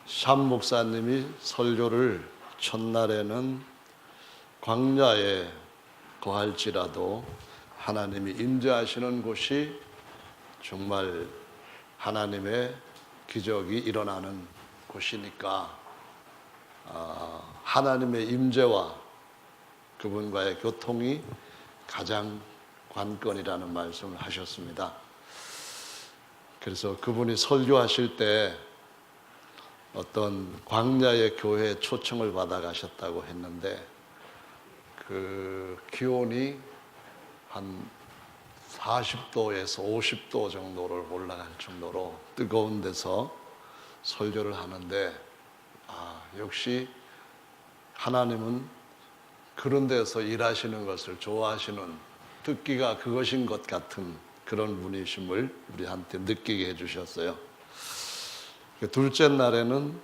샴 목사님이 설교를 첫날에는 광야에 거할지라도 하나님이 임재하시는 곳이 정말 하나님의 기적이 일어나는 곳이니까 하나님의 임재와 그분과의 교통이 가장 관건이라는 말씀을 하셨습니다. 그래서 그분이 설교하실 때 어떤 광야의 교회에 초청을 받아 가셨다고 했는데 그 기온이 한 40도에서 50도 정도를 올라갈 정도로 뜨거운 데서 설교를 하는데 역시 하나님은 그런 데서 일하시는 것을 좋아하시는, 듣기가 그것인 것 같은 그런 분이심을 우리한테 느끼게 해주셨어요. 둘째 날에는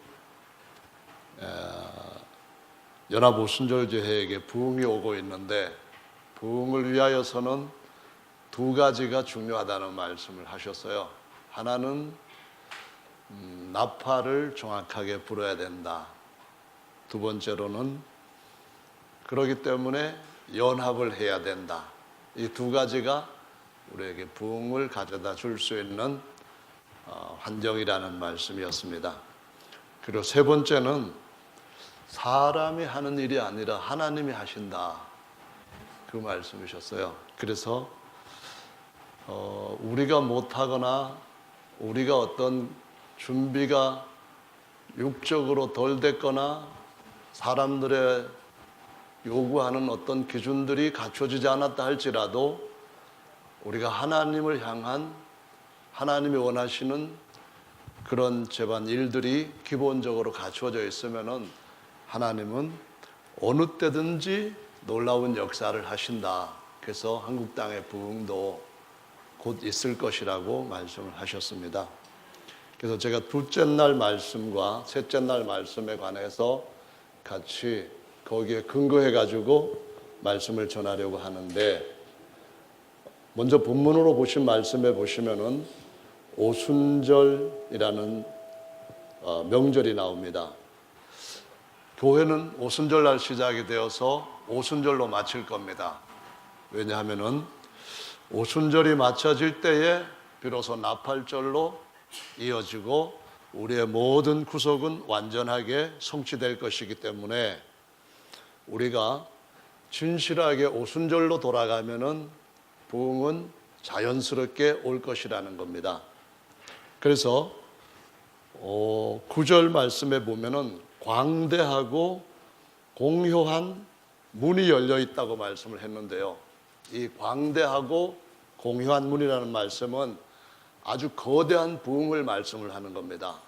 연합오순절교회에게 부흥이 오고 있는데 부흥을 위하여서는 두 가지가 중요하다는 말씀을 하셨어요. 하나는 나팔을 정확하게 불어야 된다. 두 번째로는 그러기 때문에 연합을 해야 된다. 이 두 가지가 우리에게 부흥을 가져다 줄 수 있는 환경이라는 말씀이었습니다. 그리고 세 번째는 사람이 하는 일이 아니라 하나님이 하신다. 그 말씀이셨어요. 그래서 우리가 못하거나 우리가 어떤 준비가 육적으로 덜 됐거나 사람들의 요구하는 어떤 기준들이 갖춰지지 않았다 할지라도 우리가 하나님을 향한 하나님이 원하시는 그런 제반 일들이 기본적으로 갖추어져 있으면은 하나님은 어느 때든지 놀라운 역사를 하신다. 그래서 한국 땅의 부흥도 곧 있을 것이라고 말씀을 하셨습니다. 그래서 제가 둘째 날 말씀과 셋째 날 말씀에 관해서 같이 거기에 근거해 가지고 말씀을 전하려고 하는데, 먼저 본문으로 보신 말씀에 보시면은 오순절이라는 명절이 나옵니다. 교회는 오순절날 시작이 되어서 오순절로 마칠 겁니다. 왜냐하면은 오순절이 맞춰질 때에 비로소 나팔절로 이어지고 우리의 모든 구속은 완전하게 성취될 것이기 때문에 우리가 진실하게 오순절로 돌아가면은 부흥은 자연스럽게 올 것이라는 겁니다. 그래서 9절 말씀에 보면은 광대하고 공효한 문이 열려 있다고 말씀을 했는데요. 이 광대하고 공효한 문이라는 말씀은 아주 거대한 부흥을 말씀을 하는 겁니다.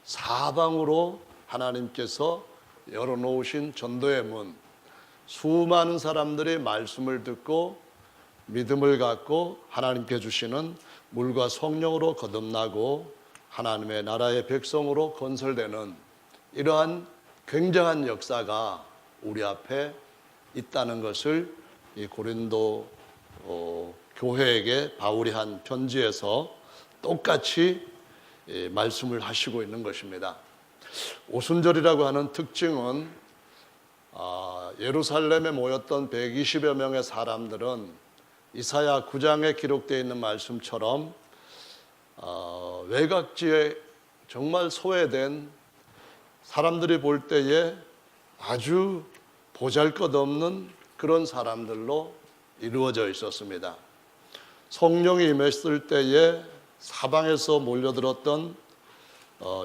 사방으로 하나님께서 열어놓으신 전도의 문, 수많은 사람들이 말씀을 듣고 믿음을 갖고 하나님께 주시는 물과 성령으로 거듭나고 하나님의 나라의 백성으로 건설되는 이러한 굉장한 역사가 우리 앞에 있다는 것을 이 고린도 교회에게 바울이 한 편지에서 똑같이 말씀을 하시고 있는 것입니다. 오순절이라고 하는 특징은 예루살렘에 모였던 120여 명의 사람들은 이사야 9장에 기록되어 있는 말씀처럼 외곽지에 정말 소외된, 사람들이 볼 때에 아주 보잘것없는 그런 사람들로 이루어져 있었습니다. 성령이 임했을 때에 사방에서 몰려들었던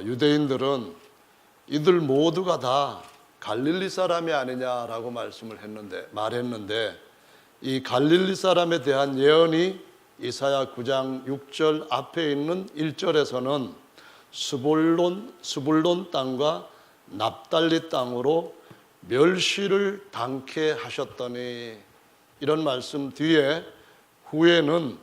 유대인들은 이들 모두가 다 갈릴리 사람이 아니냐라고 말했는데 이 갈릴리 사람에 대한 예언이 이사야 9장 6절 앞에 있는 1절에서는 스불론 땅과 납달리 땅으로 멸시를 당케 하셨더니, 이런 말씀 뒤에 후에는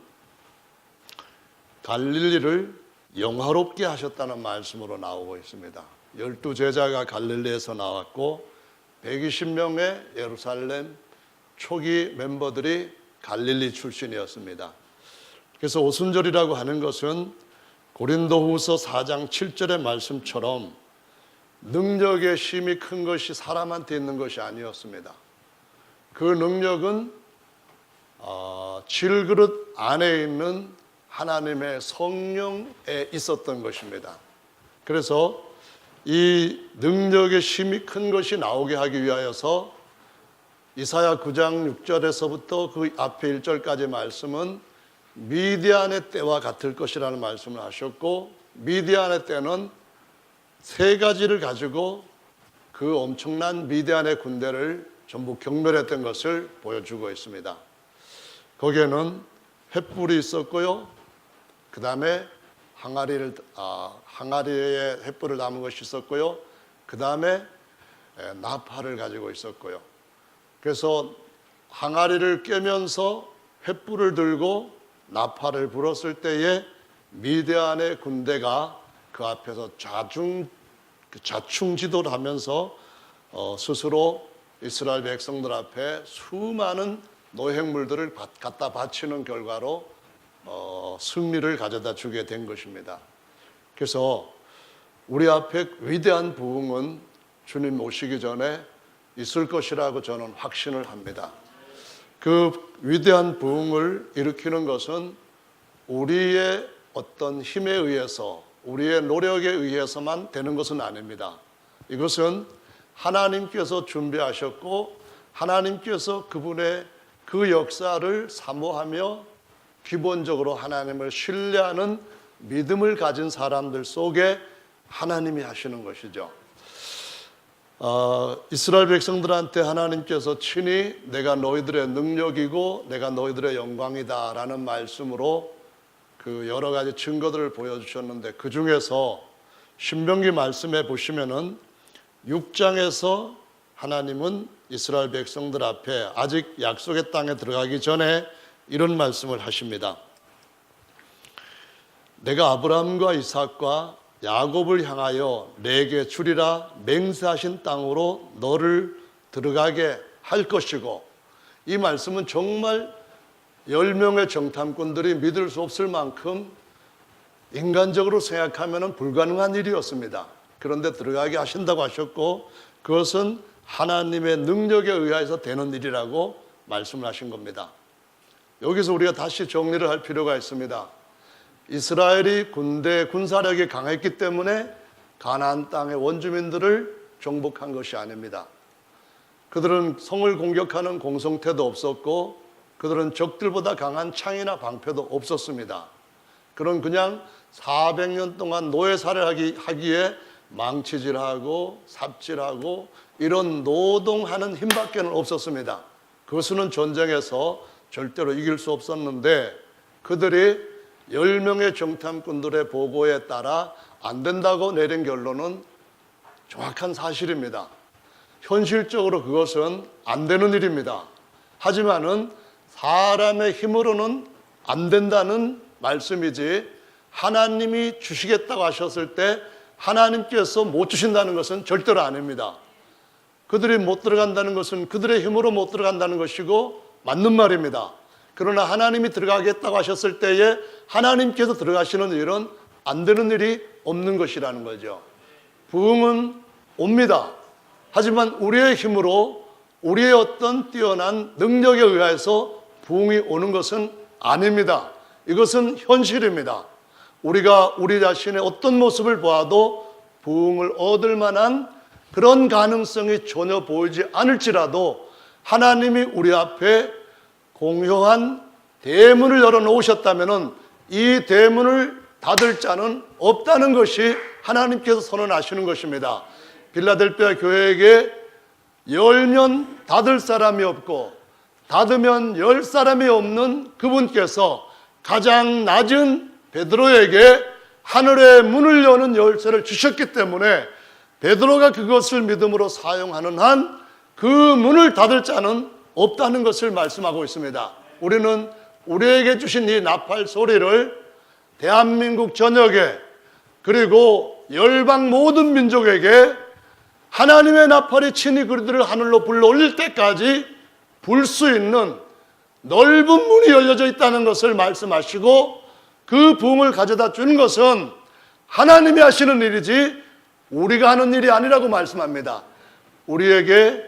갈릴리를 영화롭게 하셨다는 말씀으로 나오고 있습니다. 12제자가 갈릴리에서 나왔고 120명의 예루살렘 초기 멤버들이 갈릴리 출신이었습니다. 그래서 오순절이라고 하는 것은 고린도후서 4장 7절의 말씀처럼 능력의 힘이 큰 것이 사람한테 있는 것이 아니었습니다. 그 능력은 질그릇 안에 있는 하나님의 성령에 있었던 것입니다. 그래서 이 능력의 힘이 큰 것이 나오게 하기 위하여서 이사야 9장 6절에서부터 그 앞에 1절까지 말씀은 미디안의 때와 같을 것이라는 말씀을 하셨고, 미디안의 때는 세 가지를 가지고 그 엄청난 미디안의 군대를 전부 경멸했던 것을 보여주고 있습니다. 거기에는 횃불이 있었고요, 그 다음에 항아리에 횃불을 담은 것이 있었고요, 그 다음에 나팔을 가지고 있었고요. 그래서 항아리를 깨면서 횃불을 들고 나팔을 불었을 때에 미디안의 군대가 그 앞에서 좌충지도를 하면서 스스로 이스라엘 백성들 앞에 수많은 노획물들을 갖다 바치는 결과로 승리를 가져다 주게 된 것입니다. 그래서 우리 앞에 위대한 부흥은 주님 오시기 전에 있을 것이라고 저는 확신을 합니다. 그 위대한 부흥을 일으키는 것은 우리의 어떤 힘에 의해서, 우리의 노력에 의해서만 되는 것은 아닙니다. 이것은 하나님께서 준비하셨고, 하나님께서 그분의 그 역사를 사모하며 기본적으로 하나님을 신뢰하는 믿음을 가진 사람들 속에 하나님이 하시는 것이죠. 이스라엘 백성들한테 하나님께서 친히 내가 너희들의 능력이고 내가 너희들의 영광이다 라는 말씀으로 그 여러 가지 증거들을 보여주셨는데, 그 중에서 신명기 말씀에 보시면은 6장에서 하나님은 이스라엘 백성들 앞에 아직 약속의 땅에 들어가기 전에 이런 말씀을 하십니다. 내가 아브라함과 이삭과 야곱을 향하여 내게 주리라 맹세하신 땅으로 너를 들어가게 할 것이고, 이 말씀은 정말 10명의 정탐꾼들이 믿을 수 없을 만큼 인간적으로 생각하면 불가능한 일이었습니다. 그런데 들어가게 하신다고 하셨고, 그것은 하나님의 능력에 의해서 되는 일이라고 말씀을 하신 겁니다. 여기서 우리가 다시 정리를 할 필요가 있습니다. 이스라엘이 군사력이 강했기 때문에 가나안 땅의 원주민들을 정복한 것이 아닙니다. 그들은 성을 공격하는 공성태도 없었고, 그들은 적들보다 강한 창이나 방패도 없었습니다. 그런 그냥 400년 동안 노예살을 하기에 망치질하고 삽질하고 이런 노동하는 힘밖에는 없었습니다. 그것은 전쟁에서 절대로 이길 수 없었는데, 그들이 10명의 정탐꾼들의 보고에 따라 안 된다고 내린 결론은 정확한 사실입니다. 현실적으로 그것은 안 되는 일입니다. 하지만은 사람의 힘으로는 안 된다는 말씀이지, 하나님이 주시겠다고 하셨을 때 하나님께서 못 주신다는 것은 절대로 아닙니다. 그들이 못 들어간다는 것은 그들의 힘으로 못 들어간다는 것이고 맞는 말입니다. 그러나 하나님이 들어가겠다고 하셨을 때에 하나님께서 들어가시는 일은 안 되는 일이 없는 것이라는 거죠. 부흥은 옵니다. 하지만 우리의 힘으로, 우리의 어떤 뛰어난 능력에 의해서 부흥이 오는 것은 아닙니다. 이것은 현실입니다. 우리가 우리 자신의 어떤 모습을 보아도 부흥을 얻을 만한 그런 가능성이 전혀 보이지 않을지라도 하나님이 우리 앞에 공효한 대문을 열어놓으셨다면 이 대문을 닫을 자는 없다는 것이 하나님께서 선언하시는 것입니다. 빌라델피아 교회에게 열면 닫을 사람이 없고 닫으면 열 사람이 없는 그분께서 가장 낮은 베드로에게 하늘의 문을 여는 열쇠를 주셨기 때문에 베드로가 그것을 믿음으로 사용하는 한 그 문을 닫을 자는 없다는 것을 말씀하고 있습니다. 우리는 우리에게 주신 이 나팔 소리를 대한민국 전역에, 그리고 열방 모든 민족에게 하나님의 나팔이 친히 그들을 하늘로 불러 올릴 때까지 불 수 있는 넓은 문이 열려져 있다는 것을 말씀하시고, 그 부흥을 가져다 주는 것은 하나님이 하시는 일이지 우리가 하는 일이 아니라고 말씀합니다. 우리에게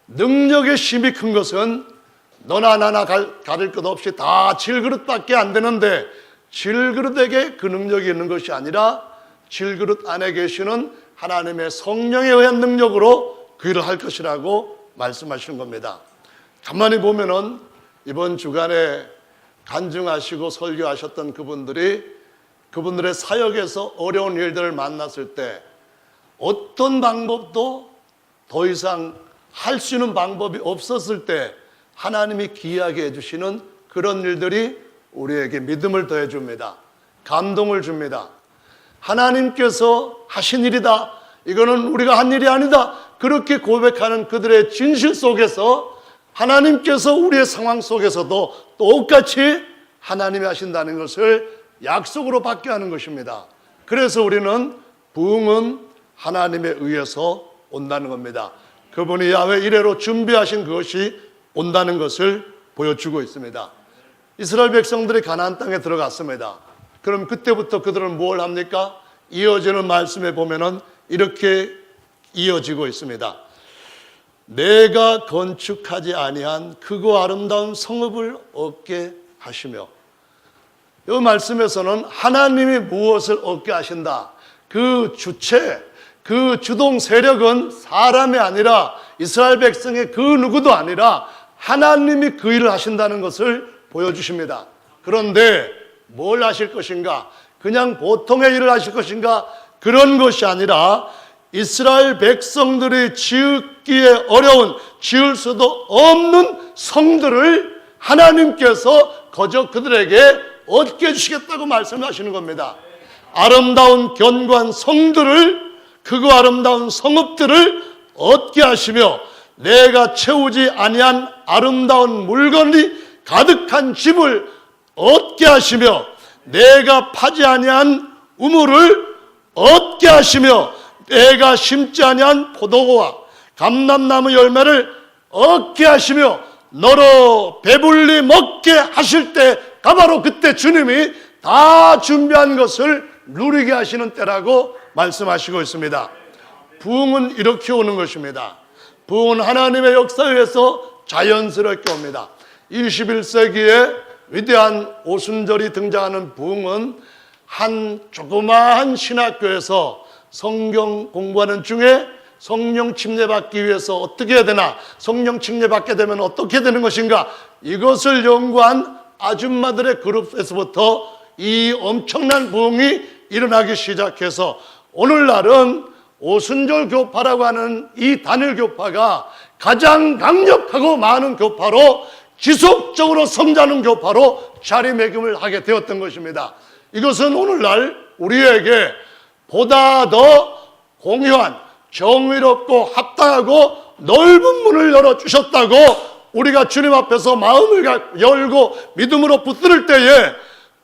능력의 힘이 큰 것은 너나 나나 가릴 것 없이 다 질그릇밖에 안 되는데, 질그릇에게 그 능력이 있는 것이 아니라 질그릇 안에 계시는 하나님의 성령에 의한 능력으로 그 일을 할 것이라고 말씀하시는 겁니다. 가만히 보면은 이번 주간에 간증하시고 설교하셨던 그분들의 사역에서 어려운 일들을 만났을 때 어떤 방법도 더 이상 할 수 있는 방법이 없었을 때 하나님이 기이하게 해주시는 그런 일들이 우리에게 믿음을 더해 줍니다. 감동을 줍니다. 하나님께서 하신 일이다, 이거는 우리가 한 일이 아니다, 그렇게 고백하는 그들의 진실 속에서 하나님께서 우리의 상황 속에서도 똑같이 하나님이 하신다는 것을 약속으로 받게 하는 것입니다. 그래서 우리는 부흥은 하나님에 의해서 온다는 겁니다. 그분이 야훼 이레로 준비하신 그것이 온다는 것을 보여주고 있습니다. 이스라엘 백성들이 가나안 땅에 들어갔습니다. 그럼 그때부터 그들은 뭘 합니까? 이어지는 말씀에 보면은 이렇게 이어지고 있습니다. 내가 건축하지 아니한 크고 아름다운 성읍을 얻게 하시며, 이 말씀에서는 하나님이 무엇을 얻게 하신다, 그 주체, 그 주동 세력은 사람이 아니라 이스라엘 백성의 그 누구도 아니라 하나님이 그 일을 하신다는 것을 보여주십니다. 그런데 뭘 하실 것인가? 그냥 보통의 일을 하실 것인가? 그런 것이 아니라 이스라엘 백성들이 지었기에 어려운, 지을 수도 없는 성들을 하나님께서 거저 그들에게 얻게 해주시겠다고 말씀하시는 겁니다. 아름다운 견고한 성들을, 크고 아름다운 성읍들을 얻게 하시며, 내가 채우지 아니한 아름다운 물건이 가득한 집을 얻게 하시며, 내가 파지 아니한 우물을 얻게 하시며, 내가 심지 아니한 포도와 감람나무 열매를 얻게 하시며, 너로 배불리 먹게 하실 때가 바로 그때 주님이 다 준비한 것을 누리게 하시는 때라고 말씀하시고 있습니다. 부흥은 이렇게 오는 것입니다. 부흥은 하나님의 역사에 의해서 자연스럽게 옵니다. 21세기에 위대한 오순절이 등장하는 부흥은 한 조그마한 신학교에서 성경 공부하는 중에 성령 침례받기 위해서 어떻게 해야 되나, 성령 침례받게 되면 어떻게 되는 것인가, 이것을 연구한 아줌마들의 그룹에서부터 이 엄청난 부흥이 일어나기 시작해서 오늘날은 오순절 교파라고 하는 이 단일 교파가 가장 강력하고 많은 교파로, 지속적으로 성장하는 교파로 자리매김을 하게 되었던 것입니다. 이것은 오늘날 우리에게 보다 더 공유한, 정의롭고 합당하고 넓은 문을 열어주셨다고 우리가 주님 앞에서 마음을 열고 믿음으로 붙들 때에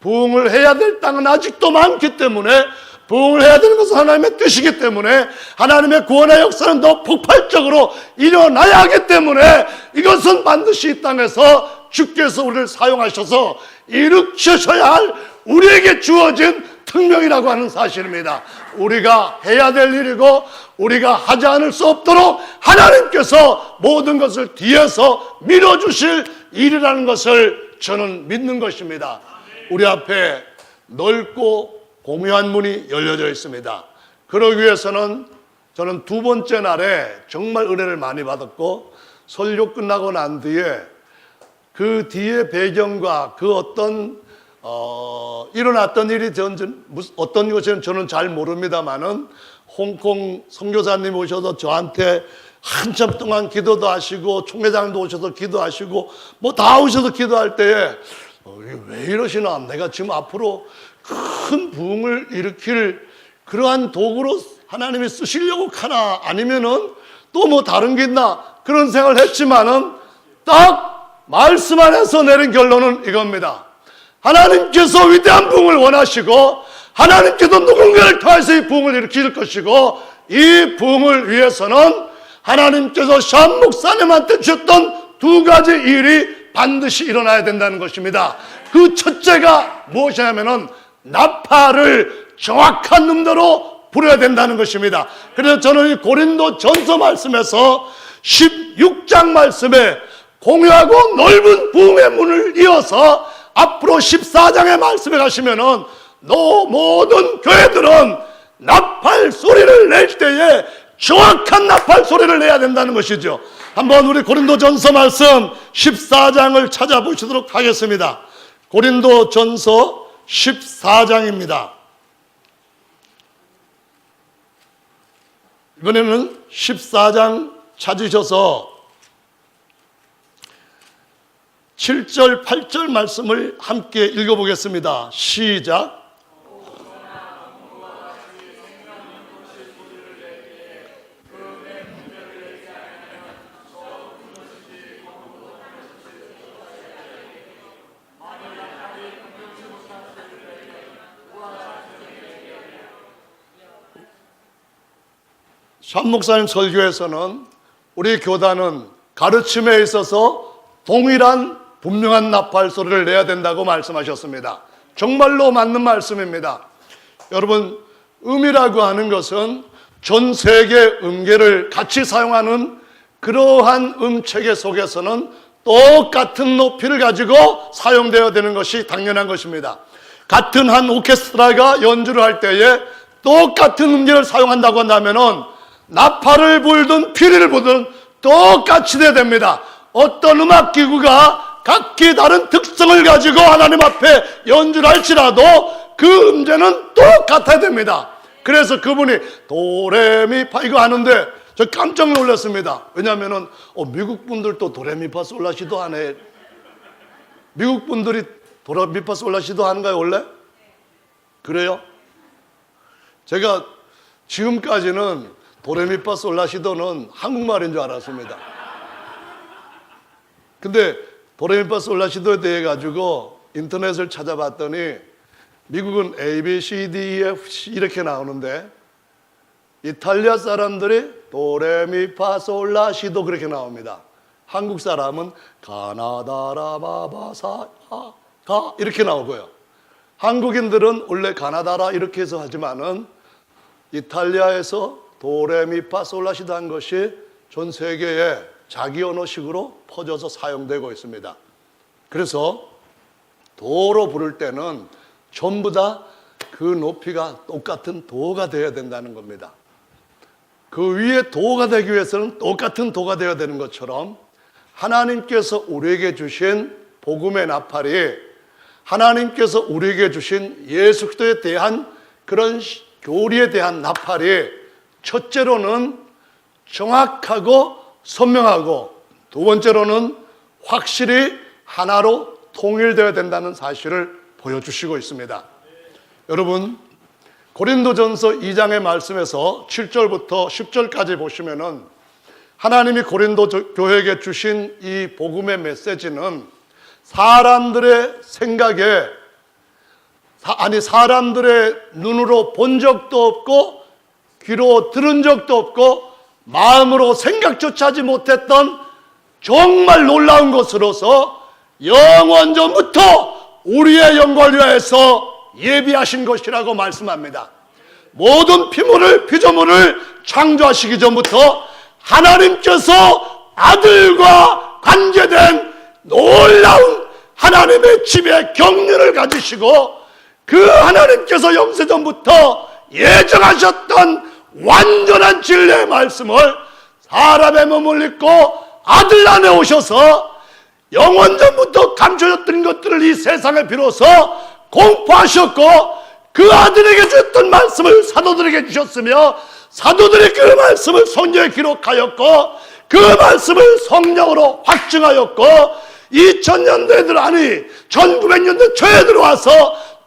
부흥을 해야 될 땅은 아직도 많기 때문에, 부흥을 해야 되는 것은 하나님의 뜻이기 때문에, 하나님의 구원의 역사는 더 폭발적으로 일어나야 하기 때문에 이것은 반드시 이 땅에서 주께서 우리를 사용하셔서 일으키셔야 할 우리에게 주어진 특명이라고 하는 사실입니다. 우리가 해야 될 일이고 우리가 하지 않을 수 없도록 하나님께서 모든 것을 뒤에서 밀어주실 일이라는 것을 저는 믿는 것입니다. 우리 앞에 넓고 공유한 문이 열려져 있습니다. 그러기 위해서는 저는 두 번째 날에 정말 은혜를 많이 받았고, 설교 끝나고 난 뒤에 그 뒤에 배경과 그 어떤 일어났던 일이 어떤 것인지 저는 잘 모릅니다만은, 홍콩 선교사님 오셔서 저한테 한참 동안 기도도 하시고, 총회장도 오셔서 기도하시고, 뭐 다 오셔서 기도할 때에 왜 이러시나, 내가 지금 앞으로 큰 부흥을 일으킬 그러한 도구로 하나님이 쓰시려고 하나, 아니면은 또 뭐 다른 게 있나, 그런 생각을 했지만은 딱 말씀 안에서 내린 결론은 이겁니다. 하나님께서 위대한 부흥을 원하시고, 하나님께서 누군가를 통해서 이 부흥을 일으킬 것이고, 이 부흥을 위해서는 하나님께서 샴 목사님한테 주셨던 두 가지 일이 반드시 일어나야 된다는 것입니다. 그 첫째가 무엇이냐면은 나팔을 정확한 음대로 불어야 된다는 것입니다. 그래서 저는 이 고린도전서 말씀에서 16장 말씀에 공유하고 넓은 부흥의 문을 이어서 앞으로 14장의 말씀에 가시면은 모든 교회들은 나팔 소리를 낼 때에 정확한 나팔 소리를 내야 된다는 것이죠. 한번 우리 고린도전서 말씀 14장을 찾아보시도록 하겠습니다. 고린도전서 14장입니다. 이번에는 14장 찾으셔서 7절, 8절 말씀을 함께 읽어보겠습니다. 시작. 산 목사님 설교에서는 우리 교단은 가르침에 있어서 동일한 분명한 나팔 소리를 내야 된다고 말씀하셨습니다. 정말로 맞는 말씀입니다. 여러분, 음이라고 하는 것은 전 세계 음계를 같이 사용하는 그러한 음체계 속에서는 똑같은 높이를 가지고 사용되어야 되는 것이 당연한 것입니다. 같은 한 오케스트라가 연주를 할 때에 똑같은 음계를 사용한다고 한다면은 나팔을 불든 피리를 불든 똑같이 돼야 됩니다. 어떤 음악기구가 각기 다른 특성을 가지고 하나님 앞에 연주를 할지라도 그 음제는 똑같아야 됩니다. 그래서 그분이 도레미파 이거 하는데 저 깜짝 놀랐습니다. 왜냐하면 미국 분들도 도레미파 솔라시도 하네. 미국 분들이 도레미파 솔라시도 하는가요 원래? 그래요? 제가 지금까지는 도레미파 솔라시도는 한국말인 줄 알았습니다. 근데 도레미파 솔라시도에 대해 가지고 인터넷을 찾아봤더니 미국은 A, B, C, D, E, F, C 이렇게 나오는데 이탈리아 사람들이 도레미파 솔라시도 그렇게 나옵니다. 한국 사람은 가나다라바바사가 이렇게 나오고요. 한국인들은 원래 가나다라 이렇게 해서 하지만은 이탈리아에서 도레미파 솔라시도 한 것이 전 세계에 자기 언어식으로 퍼져서 사용되고 있습니다. 그래서 도로 부를 때는 전부 다 그 높이가 똑같은 도가 되어야 된다는 겁니다. 그 위에 도가 되기 위해서는 똑같은 도가 되어야 되는 것처럼 하나님께서 우리에게 주신 복음의 나팔이 하나님께서 우리에게 주신 예수 그리스도에 대한 그런 교리에 대한 나팔이 첫째로는 정확하고 선명하고 두 번째로는 확실히 하나로 통일되어야 된다는 사실을 보여주시고 있습니다. 여러분, 고린도전서 2장의 말씀에서 7절부터 10절까지 보시면은 하나님이 고린도 교회에게 주신 이 복음의 메시지는 사람들의 생각에 사람들의 눈으로 본 적도 없고 귀로 들은 적도 없고 마음으로 생각조차 하지 못했던 정말 놀라운 것으로서 영원전부터 우리의 영광을 위하여서 예비하신 것이라고 말씀합니다. 모든 피조물을 창조하시기 전부터 하나님께서 아들과 관계된 놀라운 하나님의 집에 경륜을 가지시고 그 하나님께서 영세전부터 예정하셨던 완전한 진리의 말씀을 사람의 몸을 입고 아들 안에 오셔서 영원전부터 감춰졌던 것들을 이 세상에 비로소 공포하셨고 그 아들에게 주셨던 말씀을 사도들에게 주셨으며 사도들이 그 말씀을 성경에 기록하였고 그 말씀을 성령으로 확증하였고 2000년대들 아니 1900년대 초에 들어와서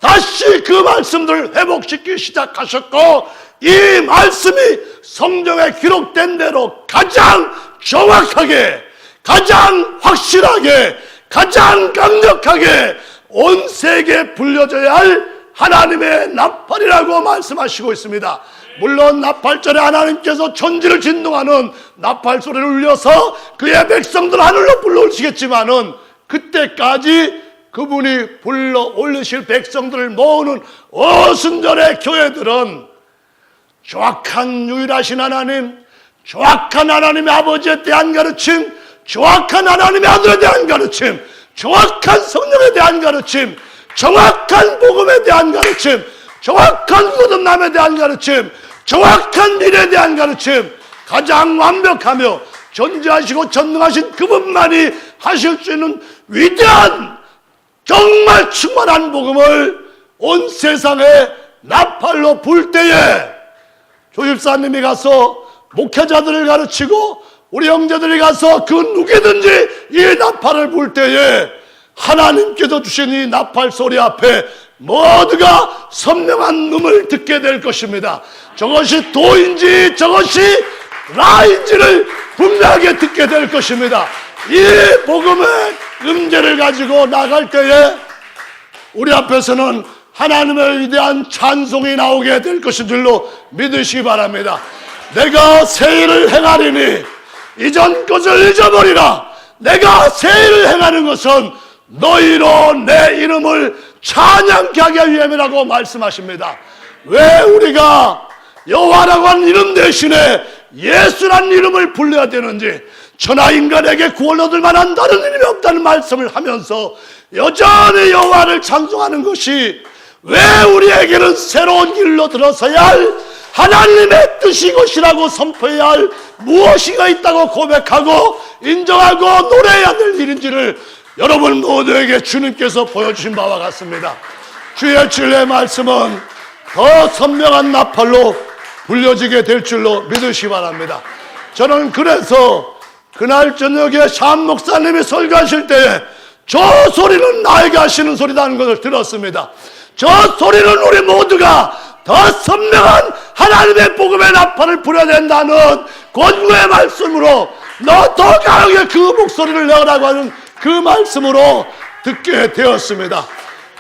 다시 그 말씀들을 회복시키기 시작하셨고 이 말씀이 성경에 기록된 대로 가장 정확하게 가장 확실하게 가장 강력하게 온 세계에 불려져야 할 하나님의 나팔이라고 말씀하시고 있습니다. 물론 나팔절에 하나님께서 천지를 진동하는 나팔 소리를 울려서 그의 백성들 하늘로 불러올리시겠지만은 그때까지 그분이 불러 올리실 백성들을 모으는 오순절의 교회들은 정확한 유일하신 하나님, 정확한 하나님의 아버지에 대한 가르침, 정확한 하나님의 아들에 대한 가르침, 정확한 성령에 대한 가르침, 정확한 복음에 대한 가르침, 정확한 거듭남에 대한 가르침, 정확한 미래에 대한 가르침, 가장 완벽하며 존재하시고 전능하신 그분만이 하실 수 있는 위대한 정말 충만한 복음을 온 세상에 나팔로 불 때에 조집사님이 가서 목회자들을 가르치고 우리 형제들이 가서 그 누구든지 이 나팔을 불 때에 하나님께서 주신 이 나팔 소리 앞에 모두가 선명한 음을 듣게 될 것입니다. 저것이 도인지 저것이 라인지를 분명하게 듣게 될 것입니다. 이 복음의 음제를 가지고 나갈 때에 우리 앞에서는 하나님의 위대한 찬송이 나오게 될 것인 줄로 믿으시기 바랍니다. 내가 새 일을 행하리니 이전 것을 잊어버리라. 내가 새 일을 행하는 것은 너희로 내 이름을 찬양케 하기 위함이라고 말씀하십니다. 왜 우리가 여호와라고 하는 이름 대신에 예수라는 이름을 불러야 되는지, 천하 인간에게 구원을 얻을 만한 다른 이름이 없다는 말씀을 하면서 여전히 여호와를 찬송하는 것이 왜 우리에게는 새로운 길로 들어서야 할 하나님의 뜻이 것이라고 선포해야 할 무엇이가 있다고 고백하고 인정하고 노래해야 될 일인지를 여러분 모두에게 주님께서 보여주신 바와 같습니다. 주의 진리의 말씀은 더 선명한 나팔로 불려지게 될 줄로 믿으시기 바랍니다. 저는 그래서 그날 저녁에 샴 목사님이 설교하실 때에 저 소리는 나에게 하시는 소리라는 것을 들었습니다. 저 소리는 우리 모두가 더 선명한 하나님의 복음의 나팔을 불어야 된다는 권고의 말씀으로 너 더 강하게 그 목소리를 내라고 하는 그 말씀으로 듣게 되었습니다.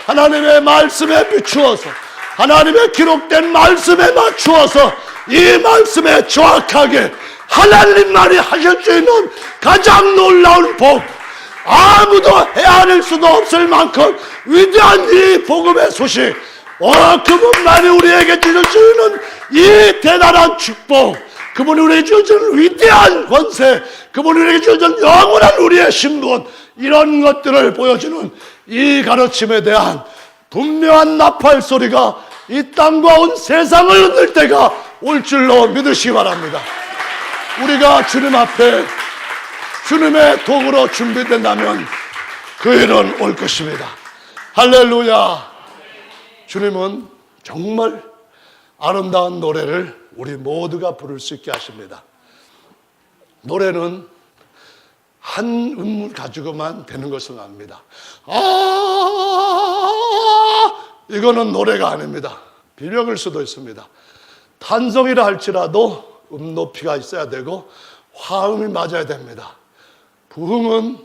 하나님의 말씀에 비추어서 하나님의 기록된 말씀에 맞추어서 이 말씀에 정확하게 하나님만이 하실 수 있는 가장 놀라운 복, 아무도 헤아릴 수도 없을 만큼 위대한 이 복음의 소식, 그분만이 우리에게 주실 수 있는 이 대단한 축복, 그분이 우리에게 주신 위대한 권세, 그분이 우리에게 주신 영원한 우리의 신분, 이런 것들을 보여주는 이 가르침에 대한 분명한 나팔 소리가 이 땅과 온 세상을 흔들 때가 올 줄로 믿으시기 바랍니다. 우리가 주님 앞에 주님의 도구로 준비된다면 그 일은 올 것입니다. 할렐루야. 주님은 정말 아름다운 노래를 우리 모두가 부를 수 있게 하십니다. 노래는 한 음을 가지고만 되는 것은 아닙니다. 이거는 노래가 아닙니다. 비명일 수도 있습니다. 탄성이라 할지라도 음 높이가 있어야 되고 화음이 맞아야 됩니다. 부흥은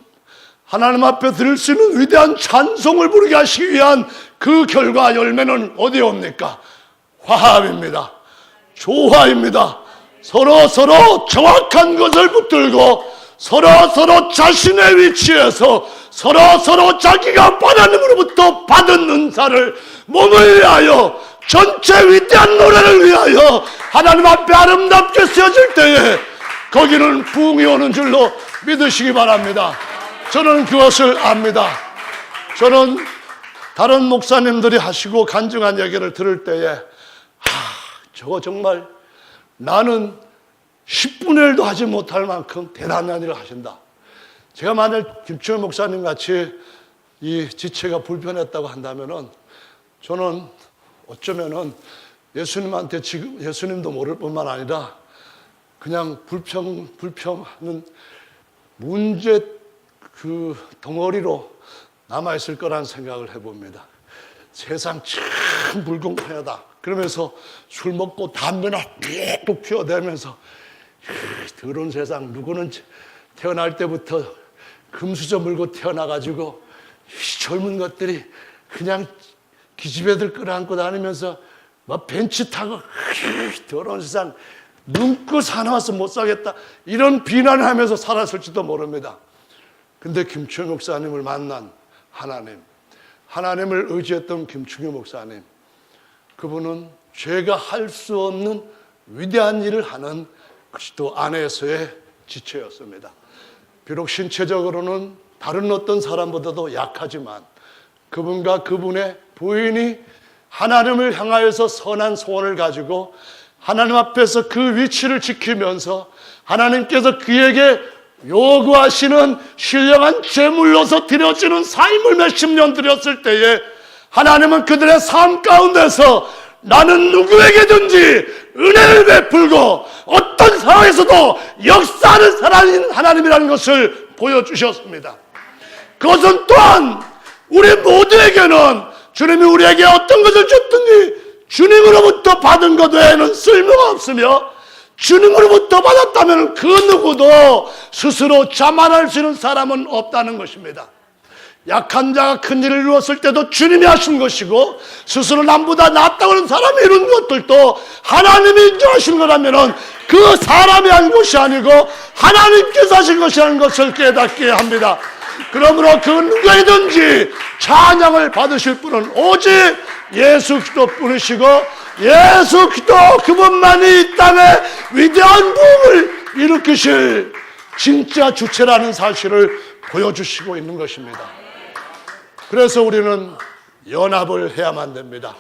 하나님 앞에 들을 수 있는 위대한 찬송을 부르게 하시기 위한 그 결과 열매는 어디에 옵니까? 화합입니다. 조화입니다. 서로 정확한 것을 붙들고 서로 자신의 위치에서 서로 자기가 하나님으로부터 받은 은사를 몸을 위하여 전체 위대한 노래를 위하여 하나님 앞에 아름답게 쓰여질 때에 거기는 부흥이 오는 줄로 믿으시기 바랍니다. 저는 그것을 압니다. 저는 다른 목사님들이 하시고 간증한 얘기를 들을 때에 저거 정말 나는 10분의 1도 하지 못할 만큼 대단한 일을 하신다. 제가 만약 김충현 목사님 같이 이 지체가 불편했다고 한다면은 저는 어쩌면은 예수님한테 지금 예수님도 모를 뿐만 아니라 그냥 불평하는 문제 그 덩어리로 남아있을 거란 생각을 해봅니다. 세상 참 불공평하다. 그러면서 술 먹고 담배나 삐꼭 피워대면서 더러운 세상, 누구는 태어날 때부터 금수저 물고 태어나가지고 젊은 것들이 그냥 기집애들 끌어안고 다니면서 막 벤치 타고 더러운 세상, 눈꽃 사나워서 못 살겠다 이런 비난을 하면서 살았을지도 모릅니다. 근데 김충현 목사님을 만난 하나님, 하나님을 의지했던 김충효 목사님, 그분은 죄가 할 수 없는 위대한 일을 하는 그리스도 안에서의 지체였습니다. 비록 신체적으로는 다른 어떤 사람보다도 약하지만 그분과 그분의 부인이 하나님을 향하여서 선한 소원을 가지고 하나님 앞에서 그 위치를 지키면서 하나님께서 그에게 요구하시는 신령한 제물로서 드려지는 삶을 몇십 년 드렸을 때에 하나님은 그들의 삶 가운데서 나는 누구에게든지 은혜를 베풀고 어떤 상황에서도 역사를 살아있는 하나님이라는 것을 보여주셨습니다. 그것은 또한 우리 모두에게는 주님이 우리에게 어떤 것을 줬든지 주님으로부터 받은 것 외에는 쓸모가 없으며 주님으로부터 받았다면 그 누구도 스스로 자만할 수 있는 사람은 없다는 것입니다. 약한 자가 큰 일을 이루었을 때도 주님이 하신 것이고 스스로 남보다 낫다고 하는 사람이 이룬 것들도 하나님이 인정하신 거라면 그 사람이 한 것이 아니고 하나님께서 하신 것이라는 것을 깨닫게 합니다. 그러므로 그 누구에든지 찬양을 받으실 분은 오직 예수 그리스도뿐이시고 예수 그리스도 그분만이 이 땅에 위대한 부흥을 일으키실 진짜 주체라는 사실을 보여주시고 있는 것입니다. 그래서 우리는 연합을 해야만 됩니다.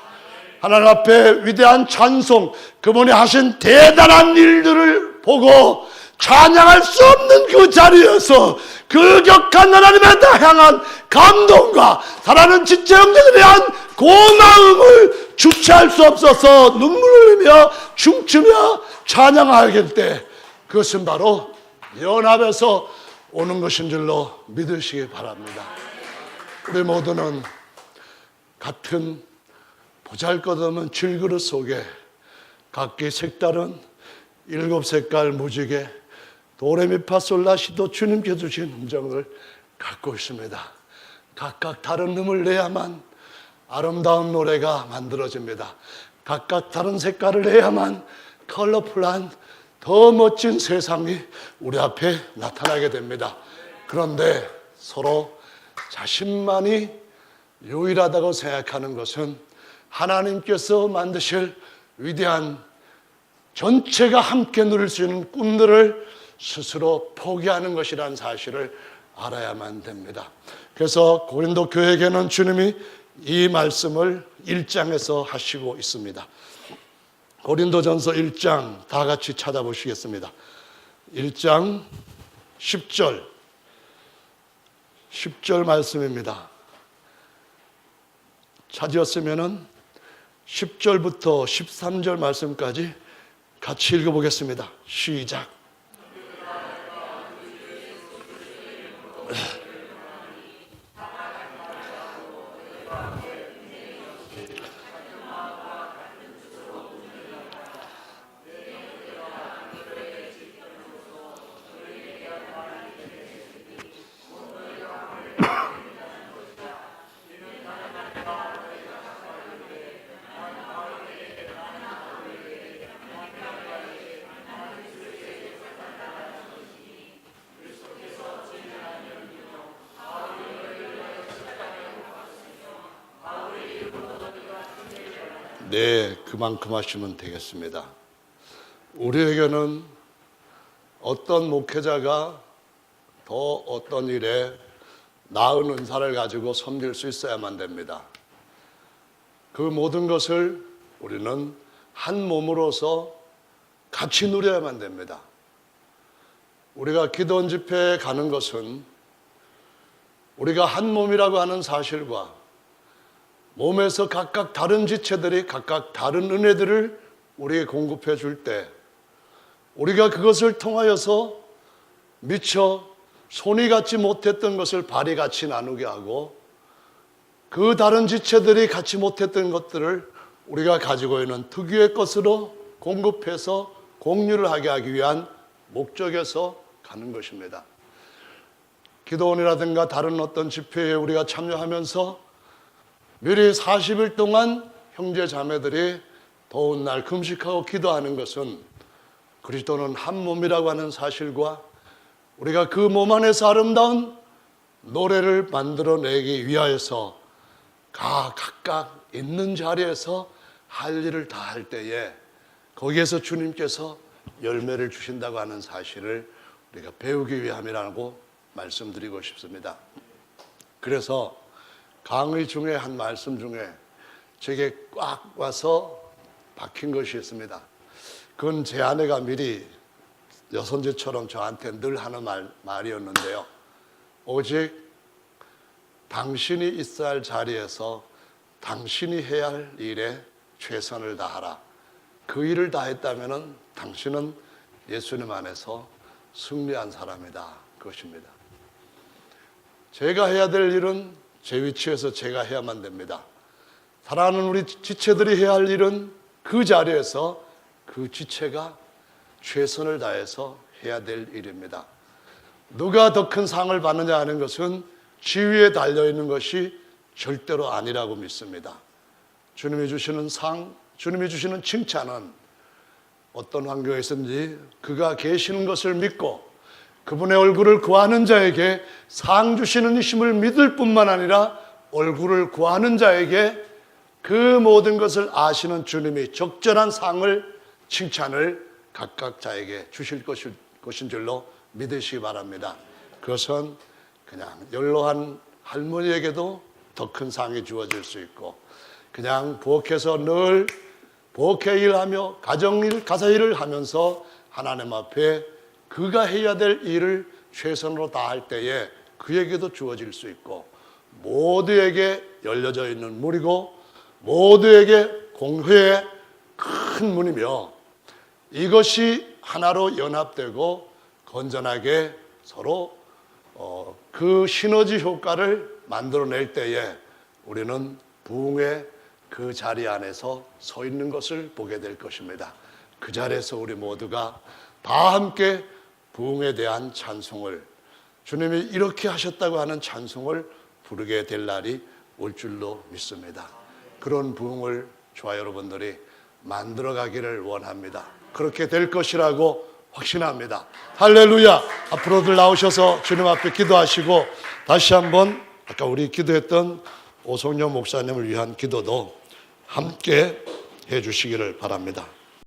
하나님 앞에 위대한 찬송, 그분이 하신 대단한 일들을 보고 찬양할 수 없는 그 자리에서 그 격한 하나님에 향한 감동과 사랑하는 지체 형제들에 대한 고마움을 주체할 수 없어서 눈물을 흘리며 춤추며 찬양하게 때 그것은 바로 연합에서 오는 것인 줄로 믿으시기 바랍니다. 우리 모두는 같은 보잘것없는 질그릇 속에 각기 색다른 7색깔 무지개 도레미파솔라시도 주님께 주신 음정을 갖고 있습니다. 각각 다른 음을 내야만 아름다운 노래가 만들어집니다. 각각 다른 색깔을 내야만 컬러풀한 더 멋진 세상이 우리 앞에 나타나게 됩니다. 그런데 서로 자신만이 유일하다고 생각하는 것은 하나님께서 만드실 위대한 전체가 함께 누릴 수 있는 꿈들을 스스로 포기하는 것이라는 사실을 알아야만 됩니다. 그래서 고린도 교회에게는 주님이 이 말씀을 1장에서 하시고 있습니다. 고린도전서 1장 다 같이 찾아보시겠습니다. 1장 10절 말씀입니다. 찾으셨으면 10절부터 13절 말씀까지 같이 읽어보겠습니다. 시작. 네, 그만큼 하시면 되겠습니다. 우리에게는 어떤 목회자가 더 어떤 일에 나은 은사를 가지고 섬길 수 있어야만 됩니다. 그 모든 것을 우리는 한 몸으로서 같이 누려야만 됩니다. 우리가 기도원 집회에 가는 것은 우리가 한 몸이라고 하는 사실과 몸에서 각각 다른 지체들이 각각 다른 은혜들을 우리에게 공급해 줄 때 우리가 그것을 통하여서 미처 손이 갖지 못했던 것을 발이 같이 나누게 하고 그 다른 지체들이 갖지 못했던 것들을 우리가 가지고 있는 특유의 것으로 공급해서 공유를 하기 위한 목적에서 가는 것입니다. 기도원이라든가 다른 어떤 집회에 우리가 참여하면서 미리 40일 동안 형제 자매들이 더운 날 금식하고 기도하는 것은 그리스도는 한 몸이라고 하는 사실과 우리가 그 몸 안에서 아름다운 노래를 만들어내기 위하여서 각각 있는 자리에서 할 일을 다 할 때에 거기에서 주님께서 열매를 주신다고 하는 사실을 우리가 배우기 위함이라고 말씀드리고 싶습니다. 그래서 강의 중에 한 말씀 중에 제게 꽉 와서 박힌 것이 있습니다. 그건 제 아내가 미리 여선제처럼 저한테 늘 하는 말이었는데요. 오직 당신이 있어야 할 자리에서 당신이 해야 할 일에 최선을 다하라. 그 일을 다했다면 당신은 예수님 안에서 승리한 사람이다. 그것입니다. 제가 해야 될 일은 제 위치에서 제가 해야만 됩니다. 사랑하는 우리 지체들이 해야 할 일은 그 자리에서 그 지체가 최선을 다해서 해야 될 일입니다. 누가 더 큰 상을 받느냐 하는 것은 지위에 달려있는 것이 절대로 아니라고 믿습니다. 주님이 주시는 상, 주님이 주시는 칭찬은 어떤 환경에서든지 그가 계시는 것을 믿고 그분의 얼굴을 구하는 자에게 상 주시는 이심을 믿을 뿐만 아니라 얼굴을 구하는 자에게 그 모든 것을 아시는 주님이 적절한 상을, 칭찬을 각각 자에게 주실 것인 줄로 믿으시기 바랍니다. 그것은 그냥 연로한 할머니에게도 더 큰 상이 주어질 수 있고, 그냥 부엌에서 늘 부엌의 일하며 가정일, 가사일을 하면서 하나님 앞에 그가 해야 될 일을 최선으로 다할 때에 그에게도 주어질 수 있고, 모두에게 열려져 있는 문이고 모두에게 공회의 큰 문이며, 이것이 하나로 연합되고 건전하게 서로 그 시너지 효과를 만들어낼 때에 우리는 부흥의 그 자리 안에서 서 있는 것을 보게 될 것입니다. 그 자리에서 우리 모두가 다 함께 부흥에 대한 찬송을, 주님이 이렇게 하셨다고 하는 찬송을 부르게 될 날이 올 줄로 믿습니다. 그런 부흥을 저와 여러분들이 만들어가기를 원합니다. 그렇게 될 것이라고 확신합니다. 할렐루야. 앞으로들 나오셔서 주님 앞에 기도하시고, 다시 한번 아까 우리 기도했던 오성영 목사님을 위한 기도도 함께 해 주시기를 바랍니다.